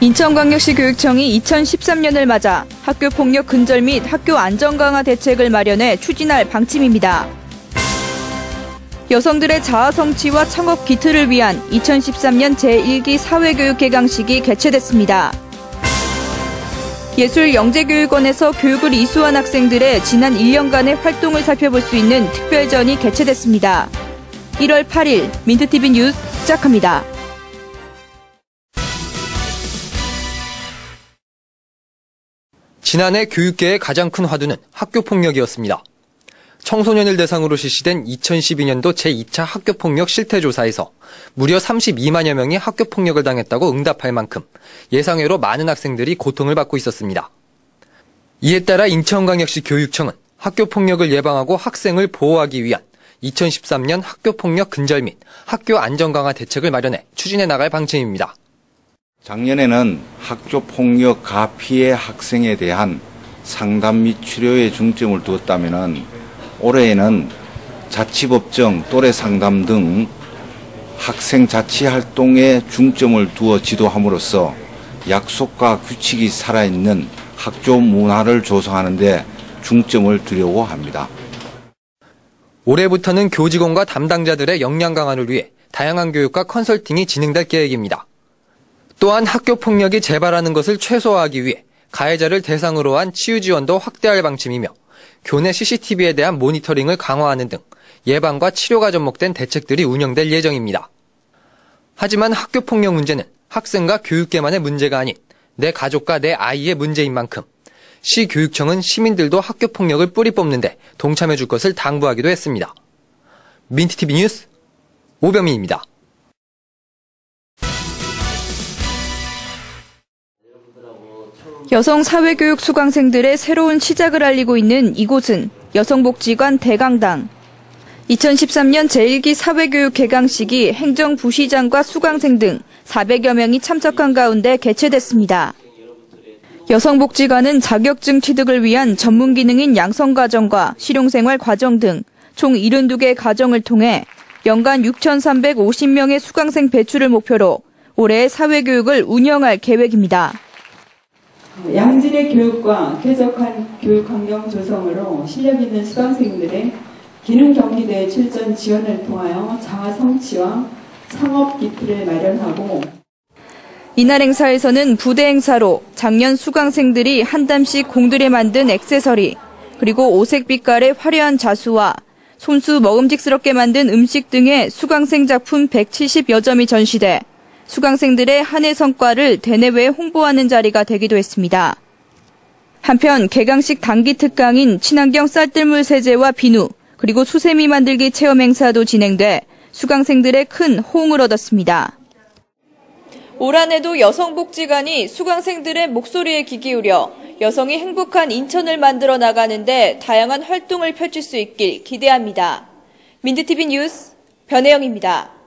인천광역시 교육청이 2013년을 맞아 학교폭력 근절 및 학교 안전 강화 대책을 마련해 추진할 방침입니다. 여성들의 자아 성취와 창업 기틀을 위한 2013년 제1기 사회교육 개강식이 개최됐습니다. 예술영재교육원에서 교육을 이수한 학생들의 지난 1년간의 활동을 살펴볼 수 있는 특별전이 개최됐습니다. 1월 8일 민트TV 뉴스 시작합니다. 지난해 교육계의 가장 큰 화두는 학교폭력이었습니다. 청소년을 대상으로 실시된 2012년도 제2차 학교폭력 실태조사에서 무려 32만여 명이 학교폭력을 당했다고 응답할 만큼 예상외로 많은 학생들이 고통을 받고 있었습니다. 이에 따라 인천광역시 교육청은 학교폭력을 예방하고 학생을 보호하기 위한 2013년 학교폭력 근절 및 학교 안전 강화 대책을 마련해 추진해 나갈 방침입니다. 작년에는 학교폭력 가피의 학생에 대한 상담 및 치료에 중점을 두었다면 올해에는 자치법정, 또래상담 등 학생 자치활동에 중점을 두어 지도함으로써 약속과 규칙이 살아있는 학교 문화를 조성하는 데 중점을 두려고 합니다. 올해부터는 교직원과 담당자들의 역량 강화를 위해 다양한 교육과 컨설팅이 진행될 계획입니다. 또한 학교폭력이 재발하는 것을 최소화하기 위해 가해자를 대상으로 한 치유 지원도 확대할 방침이며 교내 CCTV에 대한 모니터링을 강화하는 등 예방과 치료가 접목된 대책들이 운영될 예정입니다. 하지만 학교폭력 문제는 학생과 교육계만의 문제가 아닌 내 가족과 내 아이의 문제인 만큼 시교육청은 시민들도 학교폭력을 뿌리 뽑는데 동참해 줄 것을 당부하기도 했습니다. 민트TV 뉴스 오병민입니다. 여성 사회교육 수강생들의 새로운 시작을 알리고 있는 이곳은 여성복지관 대강당. 2013년 제1기 사회교육 개강식이 행정부시장과 수강생 등 400여 명이 참석한 가운데 개최됐습니다. 여성복지관은 자격증 취득을 위한 전문 기능인 양성과정과 실용생활 과정 등 총 72개 과정을 통해 연간 6,350명의 수강생 배출을 목표로 올해 사회교육을 운영할 계획입니다. 양질의 교육과 쾌적한 교육 환경 조성으로 실력 있는 수강생들의 기능 경기대 출전 지원을 통하여 자아 성취와 창업 기틀을 마련하고 이날 행사에서는 부대 행사로 작년 수강생들이 한 담씩 공들여 만든 액세서리, 그리고 오색 빛깔의 화려한 자수와 손수 먹음직스럽게 만든 음식 등의 수강생 작품 170여 점이 전시돼 수강생들의 한 해 성과를 대내외에 홍보하는 자리가 되기도 했습니다. 한편 개강식 단기 특강인 친환경 쌀뜨물 세제와 비누, 그리고 수세미 만들기 체험 행사도 진행돼 수강생들의 큰 호응을 얻었습니다. 올 한 해도 여성복지관이 수강생들의 목소리에 귀 기울여 여성이 행복한 인천을 만들어 나가는데 다양한 활동을 펼칠 수 있길 기대합니다. 민트TV 뉴스 변혜영입니다.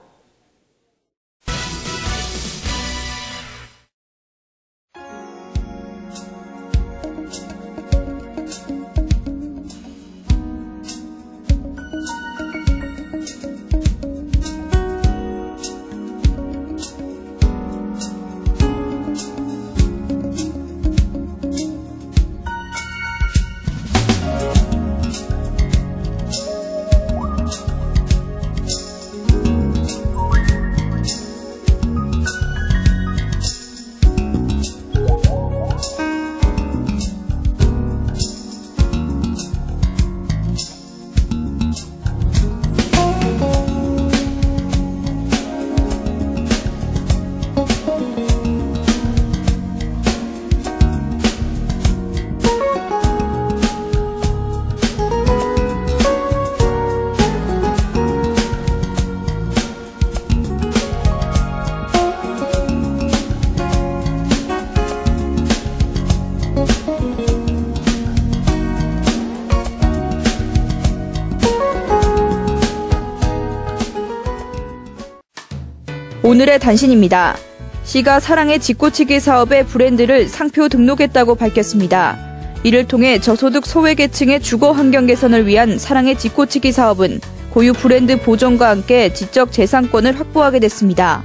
오늘의 단신입니다. 시가 사랑의 집고치기 사업의 브랜드를 상표 등록했다고 밝혔습니다. 이를 통해 저소득 소외계층의 주거 환경 개선을 위한 사랑의 집고치기 사업은 고유 브랜드 보존과 함께 지적 재산권을 확보하게 됐습니다.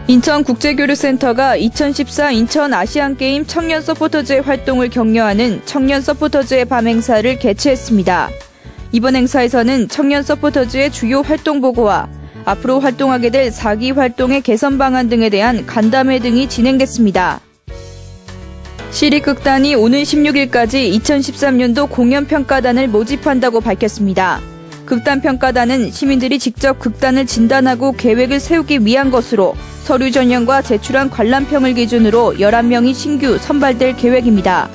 인천국제교류센터가 2014 인천 아시안게임 청년 서포터즈의 활동을 격려하는 청년 서포터즈의 밤 행사를 개최했습니다. 이번 행사에서는 청년 서포터즈의 주요 활동 보고와 앞으로 활동하게 될 4기 활동의 개선 방안 등에 대한 간담회 등이 진행됐습니다. 시립극단이 오는 16일까지 2013년도 공연평가단을 모집한다고 밝혔습니다. 극단평가단은 시민들이 직접 극단을 진단하고 계획을 세우기 위한 것으로 서류 전형과 제출한 관람평을 기준으로 11명이 신규 선발될 계획입니다.